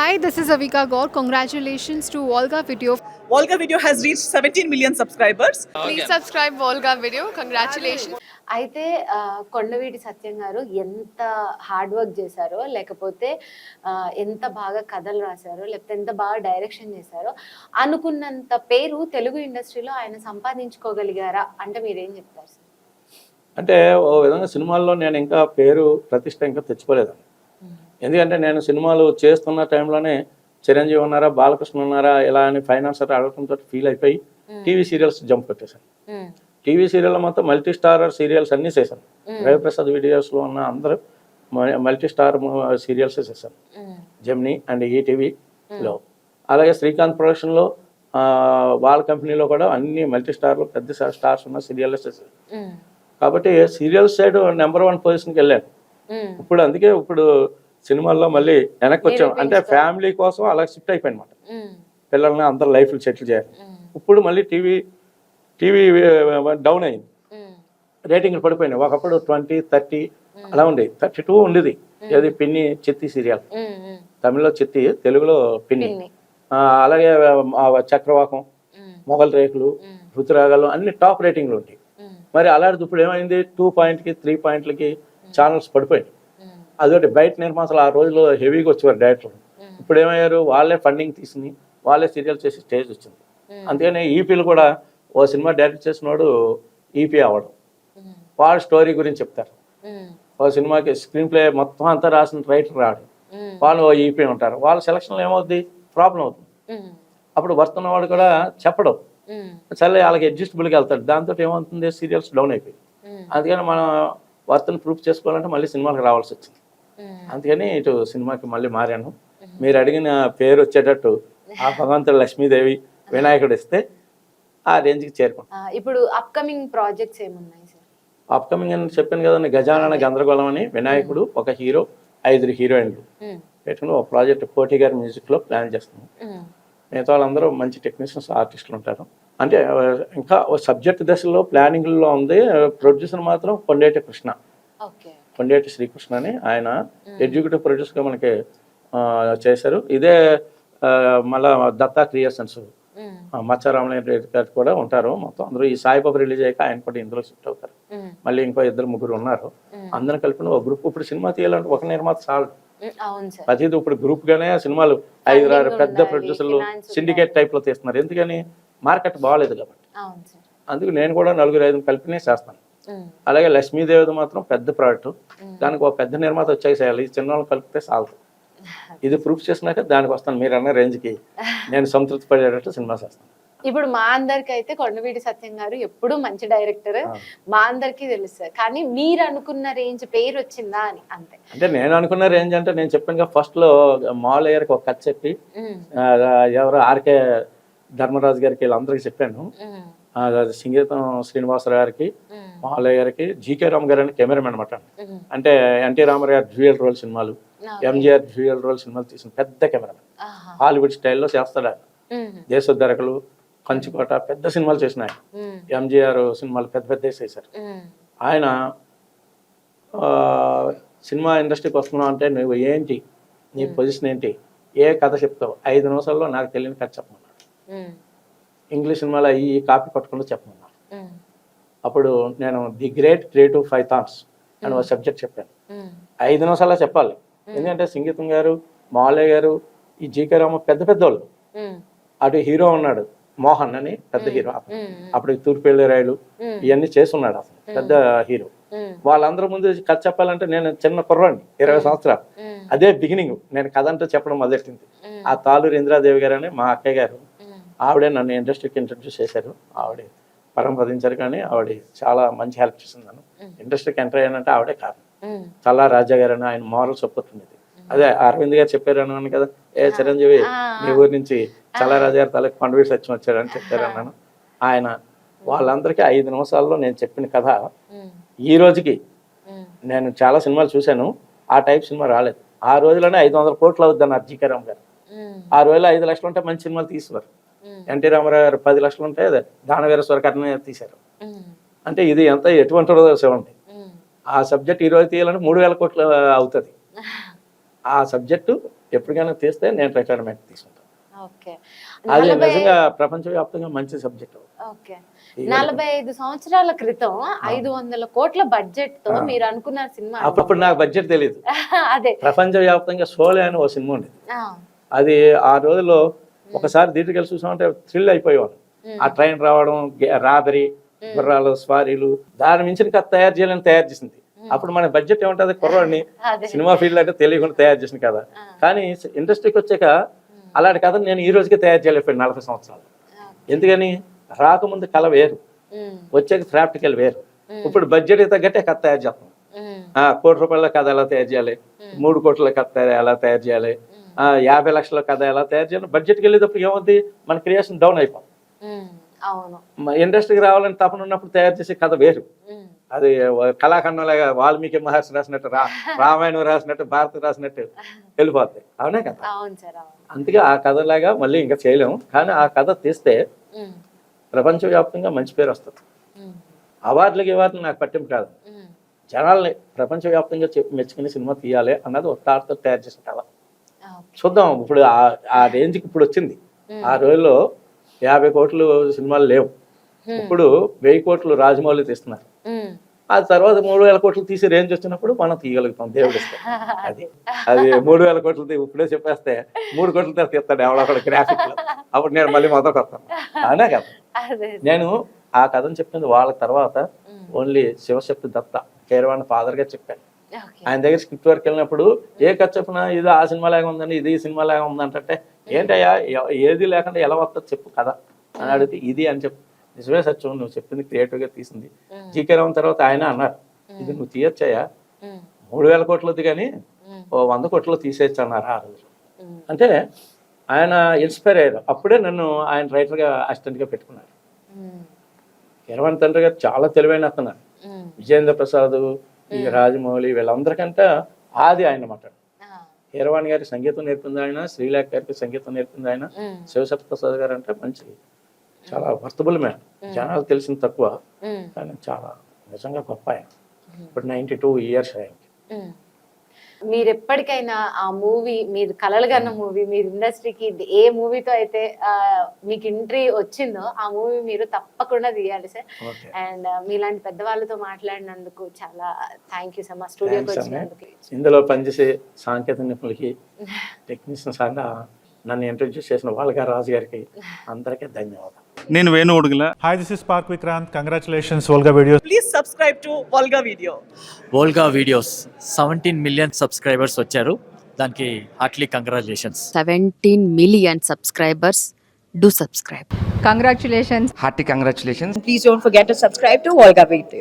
Hi, this is Avika Gaur. Congratulations to Volga Video. Volga Video has reached 17 million subscribers. Please subscribe Volga Video. Congratulations. అయితే కొండవీటి సత్యం గారు ఎంత hard work చేశారో, లేకపోతే ఎంత బాగా కథలు రాశారో, లేకపోతే ఎంత బాగా డైరెక్షన్ చేశారో, అనుకున్నంత పేరు తెలుగు ఇండస్ట్రీలో ఆయన సంపాదించుకోగలిగారా అంటే మీరేం చెప్తారు సార్? అంటే ఓ విధంగా సినిమాల్లో నేను ఇంకా పేరు ప్రతిష్ట ఇంకా తెచ్చుకోలేదండి. ఎందుకంటే నేను సినిమాలు చేస్తున్న టైంలోనే చిరంజీవి ఉన్నారా, బాలకృష్ణ ఉన్నారా ఇలా అని ఫైనాన్సర్ అడగడంతో ఫీల్ అయిపోయి టీవీ సీరియల్స్ జంప్ కొట్టేశాను. టీవీ సీరియల్ మొత్తం మల్టీ స్టారర్ సీరియల్స్ అన్నీ చేశాను. రవిప్రసాద్ వీడియోస్లో ఉన్న అందరూ మల్టీ స్టార్ సీరియల్స్ చేశాను, జెమినీ అండ్ ఈటీవీలో. అలాగే శ్రీకాంత్ ప్రొడక్షన్లో వాళ్ళ కంపెనీలో కూడా అన్ని మల్టీ స్టార్లు పెద్ద స్టార్స్ ఉన్న సీరియల్స్ చేశాను. కాబట్టి సీరియల్ సైడ్ నెంబర్ 1 పొజిషన్కి వెళ్ళాను. అందుకే ఇప్పుడు సినిమాల్లో మళ్ళీ వెనక్కి వచ్చాం. అంటే ఫ్యామిలీ కోసం అలా షిఫ్ట్ అయిపోయి అనమాట. పిల్లల్ని అందరు లైఫ్లు సెటిల్ చేయాలి. ఇప్పుడు మళ్ళీ టీవీ డౌన్ అయింది, రేటింగ్లు పడిపోయినాయి. ఒకప్పుడు 20, 30 అలా ఉండేది, 32 ఉండేది. అది పిన్ని చిత్తి సీరియల్, తమిళ్లో చిత్తి, తెలుగులో పిన్ని. అలాగే చక్రవాకం, మొగల్ రేకులు, రుతురాగాలు అన్ని టాప్ రేటింగ్లు ఉంటాయి. మరి అలాంటిది ఇప్పుడు ఏమైంది, 2 పాయింట్కి 3 పాయింట్లకి ఛానల్స్ పడిపోయింది. అదొకటి. బయట నిర్మాతలు ఆ రోజులో హెవీగా వచ్చేవారు డైరెక్టర్లు. ఇప్పుడు ఏమయ్యారు, వాళ్ళే ఫండింగ్ తీసుకుని వాళ్ళే సీరియల్ చేసి స్టేజ్ వచ్చింది. అందుకని ఈపీలు కూడా ఓ సినిమా డైరెక్ట్ చేసినోడు ఈపీ అవ్వడం, వాళ్ళ స్టోరీ గురించి చెప్తారు. ఓ సినిమాకి స్క్రీన్ ప్లే మొత్తం అంతా రాసిన రైటర్ రాడు, వాళ్ళు ఓ ఈపీ ఉంటారు. వాళ్ళ సెలక్షన్లో ఏమవుతుంది, ప్రాబ్లం అవుతుంది. అప్పుడు వస్తున్నవాడు కూడా చెప్పడం, సరే వాళ్ళకి అడ్జస్టబుల్గా వెళ్తాడు. దాంతో ఏమవుతుంది, సీరియల్స్ డౌన్ అయిపోయి. అందుకని మనం వర్తను ప్రూఫ్ చేసుకోవాలంటే మళ్ళీ సినిమాకి రావాల్సి వచ్చింది. అందుకని ఇటు సినిమాకి మళ్ళీ మారాను. మీరు అడిగిన పేరు వచ్చేటట్టు ఆ భగవంతుడు లక్ష్మీదేవి వినాయకుడు ఇస్తే ఆ రేంజ్కి చేరుకుంటాం. ఇప్పుడు అప్కమింగ్ ప్రాజెక్ట్స్ ఏమున్నాయి సార్? అప్కమింగ్ అని చెప్పాను కదండి, గజానన గందరగోళం అని. వినాయకుడు, ఒక హీరో, 5 హీరోయిన్లు పెట్టుకుని ఒక ప్రాజెక్ట్ కోటి గారి మ్యూజిక్లో ప్లాన్ చేస్తున్నాం. మిగతా వాళ్ళందరూ మంచి టెక్నీషియన్స్, ఆర్టిస్టులు ఉంటారు. అంటే ఇంకా సబ్జెక్ట్ దశలో ప్లానింగ్లో ఉంది. ప్రొడ్యూసర్ మాత్రం కొండేటి కృష్ణ, కొండేటి శ్రీకృష్ణ అని. ఆయన ఎగ్జిక్యూటివ్ ప్రొడ్యూసర్గా మనకి చేశారు. ఇదే మళ్ళా దత్తా క్రియేషన్స్, మచ్చారామయ్య రెడ్డి గారు కూడా ఉంటారు. మొత్తం అందరూ ఈ సాయిబాబు రిలీజ్ అయ్యాక ఆయన కూడా ఇందులో షిఫ్ట్ అవుతారు. మళ్ళీ ఇంకో 2-3 ఉన్నారు. అందరిని కలిపిన ఒక గ్రూప్. ఇప్పుడు సినిమా తీయాలంటే ఒక నిర్మాత చాలు, ప్రతిదీ ఇప్పుడు గ్రూప్ గానే సినిమాలు 5-6 పెద్ద ప్రొడ్యూసర్లు సిండికేట్ టైప్ లో తీస్తున్నారు. ఎందుకని, మార్కెట్ బాగాలేదు కాబట్టి. అందుకు నేను కూడా 4-5 కలిపినే చేస్తాను. అలాగే లక్ష్మీదేవి మాత్రం పెద్ద ప్రాజెక్ట్, దానికి ఒక పెద్ద నిర్మాత వచ్చాక చేయాలి. ఈ చిన్న వాళ్ళు కలిపితే చాలు. ఇది ప్రూఫ్ చేసినాక దానికి వస్తాను. మీరు అన్న రేంజ్కి నేను సంతృప్తి పడేటట్టు సినిమా చేస్తాను. ఇప్పుడు మా అందరికి అయితే కొండవీటి సత్యం గారు ఎప్పుడు మంచి డైరెక్టర్, మా అందరికి తెలుసు. కానీ మీరు అనుకున్న రేంజ్ పేరు వచ్చిందా అని అంతే. అంటే నేను అనుకున్న రేంజ్ అంటే నేను చెప్పాను ఫస్ట్ లో మాలయ్యకి ఒక కథ చెప్పి, ఎవరు ఆర్కే ధర్మరాజు గారికి వీళ్ళందరికీ చెప్పాను. సంగీతం శ్రీనివాసరావు గారికి, మాలయ్య గారికి, జీకే రామ్ గారు అని కెమెరామెన్ అనమాట. అంటే ఎన్టీ రామారావు గారు డ్యూయల్ రోల్ సినిమాలు, ఎంజీఆర్ డ్యూయల్ రోల్ సినిమాలు తీసిన పెద్ద కెమెరామెన్. హాలీవుడ్ స్టైల్లో చేస్తాడు ఆయన. దేశోద్ధరకులు, కంచుకోట పెద్ద సినిమాలు చేసిన ఆయన. ఎంజీఆర్ సినిమాలు పెద్ద చేశారు ఆయన. సినిమా ఇండస్ట్రీకి వస్తున్నావు అంటే నువ్వు ఏంటి, నీ పొజిషన్ ఏంటి, ఏ కథ చెప్తావు, 5 నిమిషాల్లో నాకు తెలియని కథ చెప్పమన్నాడు. ఇంగ్లీష్ సినిమాలో ఈ కాపీ పట్టుకుంటూ చెప్పమన్నారు. అప్పుడు నేను ది గ్రేట్ క్రియేటివ్ పైథాన్స్ అని ఒక సబ్జెక్ట్ చెప్పాను. 5 నిమిషాల్లో చెప్పాలి. ఎందుకంటే సంగీతం గారు, మాలయ్య గారు, ఈ జీకే రామ పెద్దోళ్ళు. అటు హీరో ఉన్నాడు మోహన్ అని, పెద్ద హీరో. అప్పుడు తూర్పుపల్లి రైలు ఇవన్నీ చేస్తున్నాడు అసలు, పెద్ద హీరో. వాళ్ళందరూ ముందు కథ చెప్పాలంటే నేను చిన్న కుర్రాడిని, 20 సంవత్సరాలు. అదే బిగినింగ్. నేను కథ అంటూ చెప్పడం మొదలెట్టింది. ఆ తాలూరు ఇందిరాదేవి గారు అని మా అక్కయ్య గారు, ఆవిడే నన్ను ఇండస్ట్రీకి ఇంట్రడ్యూస్ చేశారు. ఆవిడ పరంపదించారు, కానీ ఆవిడ చాలా మంచి హెల్ప్ చేసింది నన్ను. ఇండస్ట్రీకి ఎంటర్ అయ్యానంటే ఆవిడే కారణం. చల్లా రాజా గారు అని, ఆయన మోరల్ సపోర్ట్ ఉండేది. అదే అరవింద్ గారు చెప్పారు అన్నాను కదా, చిరంజీవి మీ ఊరి నుంచి చల్లా రాజా గారు తలకి కొండవీటి సత్యం వచ్చారని చెప్పారు అన్నాను. ఆయన వాళ్ళందరికీ 5 నిమిషాల్లో నేను చెప్పిన కథ ఈ రోజుకి, నేను చాలా సినిమాలు చూశాను, ఆ టైప్ సినిమా రాలేదు. ఆ రోజులోనే 500 కోట్లు అవుద్ది అన్నారు జీకే రామ్ గారు. ఆ రోజులో 5 లక్షలు ఉంటే మంచి సినిమాలు తీసేవారు. ఎన్టీ రామారావు గారు 10 లక్షలు ఉంటే దానవీర స్వరకర్ణ తీశారు. అంటే ఇది ఎంత ఎటువంటి చూడండి. ఆ సబ్జెక్ట్ ఈ రోజు తీయాలంటే 3000 కోట్లు అవుతుంది. ఆ సబ్జెక్టు ఎప్పటికైనా తీస్తే నేను రిటైర్మెంట్ తీసుకుంటాను. ఓకే. అది 40 నిజంగా ప్రపంచవ్యాప్తంగా మంచి సబ్జెక్ట్. ఓకే. 45 సంవత్సరాల క్రితం 500 కోట్ల బడ్జెట్ తో మీరు అనుకున్న సినిమా అప్పుడు నాకు బడ్జెట్ తెలియదు. అదే ప్రపంచవ్యాప్తంగా షోలే అని ఓ సినిమా ఉండేది. ఆ, అది ఆ రోజుల్లో ఒకసారి థియేటర్కి వెళ్ళి చూసామంటే థ్రిల్ అయిపోయేవాడు. ఆ ట్రైన్ రావడం, రాబరీ, గుర్రాలు, స్వారీలు, దాని మించిన కథ తయారు చేయాలని తయారు చేసింది. అప్పుడు మన బడ్జెట్ ఏముంటుంది, కుర్రాడిని అదే. సినిమా ఫీల్డ్ అంటే తెలియకుండా తయారు చేసిన కదా. కానీ ఇండస్ట్రీకి వచ్చాక అలాంటి కథను నేను ఈ రోజుకే తయారు చేయలేకపోయాను 40 సంవత్సరాలు. ఎందుకని రాకముందు కళ వేరు, వచ్చాక ప్రాక్టికల్ వేరు. ఇప్పుడు బడ్జెట్ తగ్గట్టే కథ తయారు చేస్తాం. ₹1 కోటి కథ ఎలా తయారు చేయాలి, 3 కోట్ల కథ ఎలా తయారు చేయాలి, 50 లక్షల కథ ఎలా తయారు చేయాలి. బడ్జెట్కి వెళ్ళేటప్పుడు ఏమవుతుంది, మన క్రియేషన్ డౌన్ అయిపోతుంది. అవును. ఇండస్ట్రీకి రావాలని తపన ఉన్నప్పుడు తయారు చేసే కథ వేరు. అది కళాఖండంలాగా వాల్మీకి మహర్షి రాసినట్టు, రామాయణం రాసినట్టు, భారతం రాసినట్టు వెళ్ళిపోతాయి. అవునే కదా. అవును సార్. అందుకే ఆ కథలాగా మళ్ళీ ఇంకా చేయలేము. కానీ ఆ కథ తీస్తే ప్రపంచవ్యాప్తంగా మంచి పేరు వస్తుంది. అవార్డులకి నాకు పట్టింపు కాదు. జనాల్ని ప్రపంచవ్యాప్తంగా మెచ్చుకునే సినిమా తీయాలి అన్నది ఒక తాటతో తయారు చేసిన కథ. చూద్దాం, ఇప్పుడు ఆ రేంజ్కి ఇప్పుడు వచ్చింది. ఆ రోజుల్లో 50 కోట్లు సినిమాలు లేవు. ఇప్పుడు 1000 కోట్లు రాజమౌళి తీస్తున్నారు. ఆ తర్వాత 3000 కోట్లు తీసి రేంజ్ వచ్చినప్పుడు మనం తీయగలుగుతాం, దేవుడు ఇస్తే. అది 3000 కోట్లు ఇప్పుడే చెప్పేస్తే 3 కోట్ల తర్వాత తీస్తాడు ఎవడో ఒకడు గ్రాఫిక్ లో. అప్పుడు నేను మళ్ళీ మొదలు పెడతాను. అవునా కదా. నేను ఆ కథను చెప్పింది వాళ్ళ తర్వాత ఓన్లీ శివశక్తి దత్త కీరవాణి ఫాదర్ గా చెప్పాను. ఆయన దగ్గర స్క్రిప్ట్ వర్క్ వెళ్ళినప్పుడు ఏ కథ చెప్పినా ఇది ఆ సినిమా లాగా ఉందని, ఇది ఈ సినిమా లాగా ఉందంటే ఏంటయ్యా ఏది లేకుండా ఎలా వస్తుంది చెప్పు కదా అని అడిగితే ఇది అని చెప్పు. నిజమే సత్యం, నువ్వు చెప్పింది క్రియేటివ్ గా తీసింది. జీకే రావు తర్వాత ఆయన అన్నారు, ఇది నువ్వు తీయొచ్చాయా, 3000 కోట్లది కానీ 100 కోట్లు తీసేయచ్చు అన్నారు ఆ రోజు. అంటే ఆయన ఇన్స్పైర్ అయ్యారు. అప్పుడే నన్ను ఆయన రైటర్ గా అసిస్టెంట్ గా పెట్టుకున్నారు. కీరవాణి తండ్రి గారు చాలా తెలివైన అతను. విజయేంద్ర ప్రసాద్, ఈ రాజమౌళి వీళ్ళందరికంటే ఆది ఆయన మాట. కీరవాణి గారికి సంగీతం నేర్పింది ఆయన, శ్రీలేఖ గారికి సంగీతం నేర్పింది ఆయన, శివశక్తి ప్రసాద్ గారు అంటే మంచి చాలా వర్తబుల్ మ్యాన్. జనాలు తెలిసిన తక్కువ కానీ చాలా నిజంగా గొప్ప ఆయన. ఇప్పుడు 92 ఇయర్స్ ఆయనకి. మీరు ఎప్పటికైనా ఆ మూవీ, మీరు కలలు కన్న మూవీ, మీరు ఇండస్ట్రీకి ఏ మూవీతో అయితే మీకు ఎంట్రీ వచ్చిందో ఆ మూవీ మీరు తప్పకుండా తీయాలి సార్. అండ్ మీలాంటి పెద్దవాళ్ళతో మాట్లాడినందుకు చాలా థ్యాంక్ యూ సార్. మా స్టూడియోకి వచ్చినందుకు. ఇందులో పనిచేసే సాంకేతిక నిపుణులకి, టెక్నీషియన్స్ అండ్ నన్ను ఇంట్రొడ్యూస్ చేసిన వాళ్ళగా రాజు గారికి అందరికీ ధన్యవాదాలు. నేను Venu Udugula. Hi, this is Park Vikrant. Congratulations, Volga Videos. Please subscribe to Volga Video. Volga videos 17 million subscribers వచ్చారు. దానికి Hartley congratulations. 17 million subscribers. Do subscribe. Congratulations. Hearty congratulations. Please don't forget to subscribe to Volga Video.